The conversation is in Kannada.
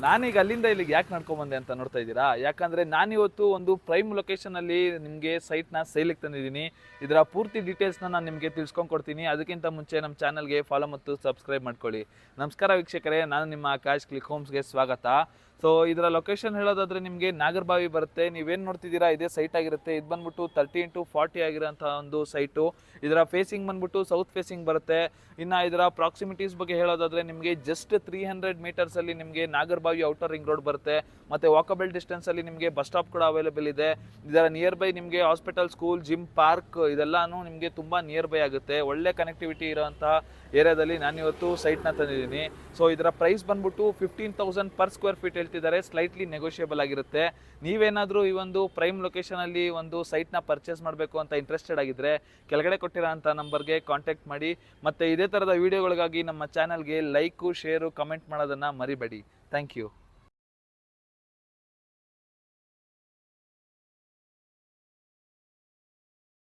ನಾನೀಗ ಅಲ್ಲಿಂದ ಇಲ್ಲಿಗೆ ಯಾಕೆ ನಡ್ಕೊಂಬಂದೆ ಅಂತ ನೋಡ್ತಾ ಇದ್ದೀರಾ? ಯಾಕಂದರೆ ನಾನಿವತ್ತು ಒಂದು ಪ್ರೈಮ್ ಲೊಕೇಶನಲ್ಲಿ ನಿಮಗೆ ಸೈಟ್ನ ಸೇಲಿಗೆ ತಂದಿದ್ದೀನಿ. ಇದರ ಪೂರ್ತಿ ಡೀಟೇಲ್ಸ್ನ ನಾನು ನಿಮಗೆ ತಿಳ್ಸ್ಕೊಂಡು ಅದಕ್ಕಿಂತ ಮುಂಚೆ ನಮ್ಮ ಚಾನಲ್ಗೆ ಫಾಲೋ ಮತ್ತು ಸಬ್ಸ್ಕ್ರೈಬ್ ಮಾಡ್ಕೊಳ್ಳಿ. ನಮಸ್ಕಾರ ವೀಕ್ಷಕರೇ, ನಾನು ನಿಮ್ಮ ಆಕಾಶ್ ಕ್ಲಿಕ್ ಹೋಮ್ಸ್ಗೆ ಸ್ವಾಗತ. ಸೊ ಇದರ ಲೊಕೇಶನ್ ಹೇಳೋದಾದರೆ ನಿಮಗೆ ನಾಗರಬಾವಿ ಬರುತ್ತೆ. ನೀವೇನು ನೋಡ್ತಿದ್ದೀರಾ ಇದೇ ಸೈಟ್ ಆಗಿರುತ್ತೆ. ಇದು ಬಂದ್ಬಿಟ್ಟು 30x40 ಆಗಿರೋಂಥ ಒಂದು ಸೈಟು. ಇದರ ಫೇಸಿಂಗ್ ಬಂದ್ಬಿಟ್ಟು ಸೌತ್ ಫೇಸಿಂಗ್ ಬರುತ್ತೆ. ಇನ್ನು ಇದರ ಪ್ರಾಕ್ಸಿಮಿಟೀಸ್ ಬಗ್ಗೆ ಹೇಳೋದಾದರೆ ನಿಮಗೆ ಜಸ್ಟ್ 300 ಮೀಟರ್ಸಲ್ಲಿ ನಿಮಗೆ ನಾಗರಬಾವಿ ಔಟರ್ ರಿಂಗ್ ರೋಡ್ ಬರುತ್ತೆ. ಮತ್ತು ವಾಕಬಲ್ ಡಿಸ್ಟೆನ್ಸಲ್ಲಿ ನಿಮಗೆ ಬಸ್ ಸ್ಟಾಪ್ ಕೂಡ ಅವೈಲೇಬಲ್ ಇದೆ. ಇದರ ನಿಯರ್ ಬೈ ನಿಮಗೆ ಹಾಸ್ಪಿಟಲ್, ಸ್ಕೂಲ್, ಜಿಮ್, ಪಾರ್ಕ್ ಇದೆಲ್ಲನೂ ನಿಮಗೆ ತುಂಬ ನಿಯರ್ ಬೈ ಆಗುತ್ತೆ. ಒಳ್ಳೆ ಕನೆಕ್ಟಿವಿಟಿ ಇರೋಂಥ ಏರಿಯಾದಲ್ಲಿ ನಾನಿವತ್ತು ಸೈಟ್ನ ತಂದಿದ್ದೀನಿ. ಸೊ ಇದರ ಪ್ರೈಸ್ ಬಂದ್ಬಿಟ್ಟು 15,000 ಪರ್ ಸ್ಕ್ವೇರ್ ಫೀಟ್ ಹೇಳ್ತಿದ್ದಾರೆ. ಸ್ಲೈಟ್ಲಿ ನೆಗೋಷಿಯಬಲ್ ಆಗಿರುತ್ತೆ. ನೀವೇನಾದರೂ ಈ ಒಂದು ಪ್ರೈಮ್ ಲೊಕೇಶನಲ್ಲಿ ಒಂದು ಸೈಟ್ನ ಪರ್ಚೇಸ್ ಮಾಡಬೇಕು ಅಂತ ಇಂಟ್ರೆಸ್ಟೆಡ್ ಆಗಿದ್ದರೆ ಕೆಳಗಡೆ ಕೊಟ್ಟಿರೋ ಅಂಥ ನಂಬರ್ಗೆ ಕಾಂಟ್ಯಾಕ್ಟ್ ಮಾಡಿ. ಮತ್ತು ಇದೇ ಥರದ ವೀಡಿಯೋಗಳಿಗಾಗಿ ನಮ್ಮ ಚಾನಲ್ಗೆ ಲೈಕು, ಶೇರು, ಕಮೆಂಟ್ ಮಾಡೋದನ್ನು ಮರಿಬೇಡಿ. Thank you.